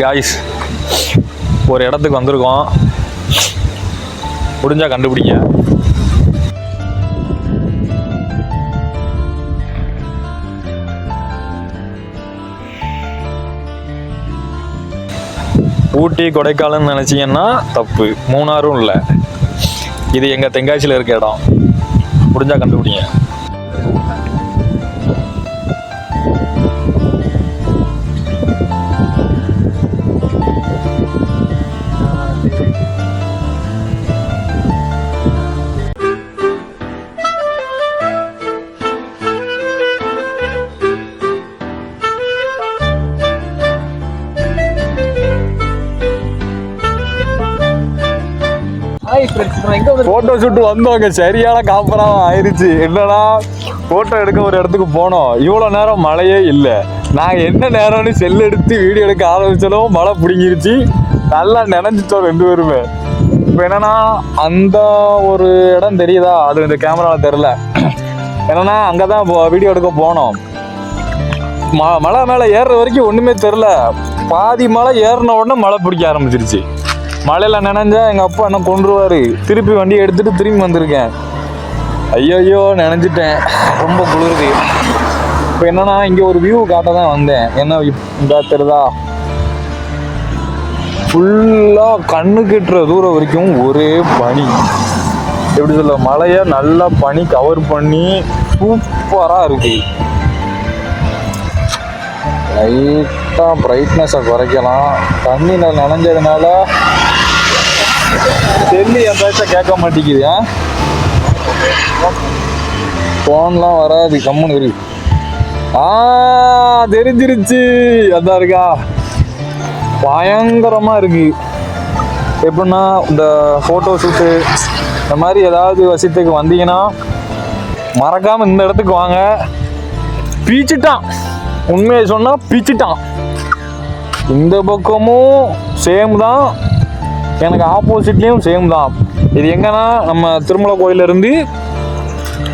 Guys, ஒரு இடத்துக்கு வந்திருக்கோம். முடிஞ்சா கண்டுபிடிங்க. ஊட்டி கொடைக்கானல்னு நினைச்சீங்கன்னா தப்பு. மூணாரும் இல்லை, இது எங்க தென்காசியில் இருக்க இடம். முடிஞ்சா கண்டுபிடிங்க. போட்டோ ஷூட் வந்தோங்க, சரியான காப்பராக ஆயிடுச்சு. என்னன்னா போட்டோ எடுக்க ஒரு இடத்துக்கு போனோம். இவ்வளோ நேரம் மழையே இல்லை. நாங்கள் என்ன நேரம்னு செல் எடுத்து வீடியோ எடுக்க ஆரம்பிச்சாலும் மழை பிடிங்கிருச்சு. நல்லா நினைஞ்சிட்டோம் ரெண்டு பேருமே. இப்போ என்னன்னா அந்த ஒரு இடம் தெரியுதா, அது இந்த கேமராவில் தெரில. என்னன்னா அங்கே தான் வீடியோ எடுக்க போனோம். மழை மேலே ஏறுற வரைக்கும் ஒன்றுமே தெரில. பாதி மழை ஏறின உடனே மழை பிடிக்க ஆரம்பிச்சிருச்சு. மழையில் நினைஞ்சா எங்கள் அப்பா என்ன கொண்டுருவார். திருப்பி வண்டியை எடுத்துகிட்டு திரும்பி வந்திருக்கேன். ஐயோ நினைஞ்சிட்டேன், ரொம்ப குளிருது. இப்போ என்னன்னா இங்கே ஒரு வியூ காட்ட தான் வந்தேன். என்ன இந்த தெரியுதா, ஃபுல்லாக கண்ணு கட்டுற தூரம் வரைக்கும் ஒரே பனி. எப்படி சொல்ல, மழையை நல்லா பனி கவர் பண்ணி சூப்பராக இருக்கு. லைட்டாக பிரைட்னஸை குறைக்கலாம். தண்ணியில் நனைஞ்சதுனால செல்லு என் பேச்ச கேட்க மாட்டேங்குது. ஃபோன்லாம் வராது, கம்முன்னு இருக்கு. தெரிஞ்சிருச்சு, அதான் இருக்கா. பயங்கரமா இருக்கு. எப்படின்னா இந்த ஃபோட்டோ ஷூட்டு இந்த மாதிரி ஏதாவது வசதிக்கு வந்தீங்கன்னா மறக்காம இந்த இடத்துக்கு வாங்க. பீச்சிட்டான், உண்மையை சொன்னா பீச்சிட்டான். இந்த பக்கமும் சேம் தான், எனக்கு ஆப்போசிட்லேயும் சேம் தான். இது எங்கன்னா நம்ம திருமலை கோயிலிருந்து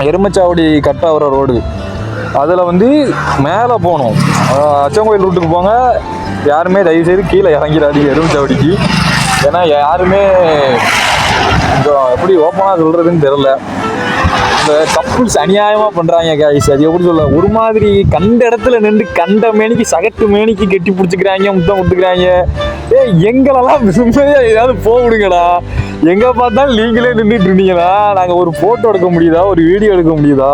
எருமச்சாவடி கட்டாவர ரோடு, அதில் வந்து மேலே போகணும். அச்சங்கோயில் ரூட்டுக்கு போங்க. யாருமே தயவுசெய்து கீழே இறங்கிடாதீங்க எருமச்சாவடிக்கு. ஏன்னா யாருமே கொஞ்சம் எப்படி ஓப்பனாக சொல்கிறதுன்னு தெரில. இந்த கப்புள்ஸ் அநியாயமாக பண்ணுறாங்க காய்ஸ். அது எப்படி சொல்ல, ஒரு மாதிரி கண்ட இடத்துல நின்று கண்ட மேனிக்கு சகட்டு மேனிக்கு கெட்டி பிடிச்சிக்கிறாங்க, முத்தம் விட்டுக்கிறாங்க. எங்களெல்லாம் விரும்பையாக ஏதாவது போவிடுங்கடா. எங்கே பார்த்தாலும் நீங்களே நின்றுட்டு இருந்தீங்களா, நாங்கள் ஒரு ஃபோட்டோ எடுக்க முடியுதா, ஒரு வீடியோ எடுக்க முடியுதா?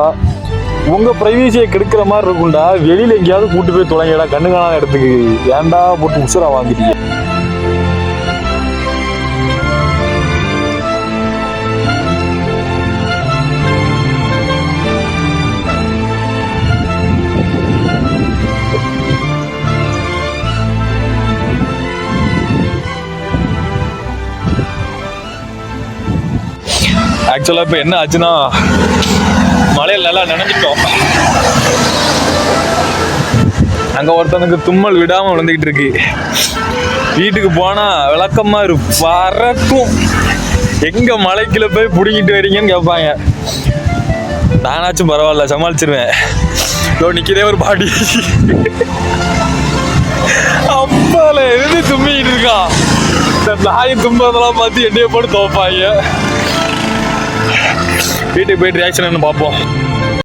உங்கள் ப்ரைவசியை கெடுக்கிற மாதிரி இருக்கும்டா. வெளியில் எங்கேயாவது கூட்டு போய் தொலைங்கடா, கண்ணு காணாத இடத்துக்கு. ஏன்டா போட்டு உசுரா வாங்கிட்டீங்க? ஆக்சுவலாக இப்போ என்ன ஆச்சுன்னா, மழையில் நல்லா நினைஞ்சிட்டோம். அங்கே ஒருத்தனுக்கு தும்மல் விடாமல் விழுந்துக்கிட்டு இருக்கு. வீட்டுக்கு போனால் விளக்கமாக பறக்கும். எங்கே மலைக்குள்ள போய் பிடிங்கிட்டு வரீங்கன்னு கேட்பாங்க. நானாச்சும் பரவாயில்ல, சமாளிச்சிருவேன். நிற்கிறே ஒரு பாடி அப்பால இருந்து தும்பிக்கிட்டு இருக்கான். இந்த நாய் தும்பதெல்லாம் பார்த்து என்னைய போட்டு துவைப்பாங்க. வீட்டுக்கு போயிட்டு ரியாக்ஷன் என்ன பார்ப்போம்.